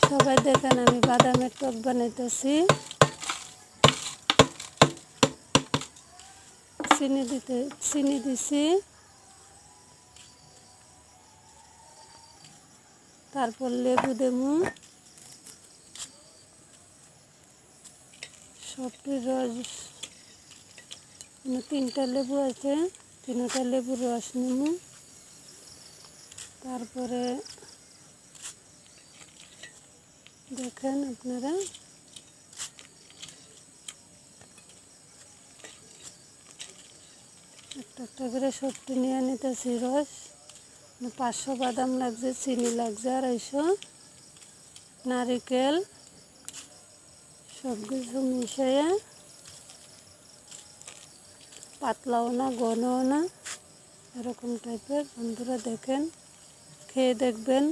সবাই দেখেন আমি বাদামের টক বানাইতেছি। চিনি দিছি, তারপর লেবু দেবো, সবটির রস, 3টা লেবু আছে, 3টা লেবুর রস নেব। তারপরে দেখেন আপনারা একটা একটা করে সবটি নিয়ে নিতেছি রস। 500 বাদাম লাগছে, চিনি লাগছে 250, নারিকেল, সব কিছু মিশিয়ে পাতলাও না ঘনও না এরকম টাইপের। বন্ধুরা দেখেন, খেয়ে দেখবেন।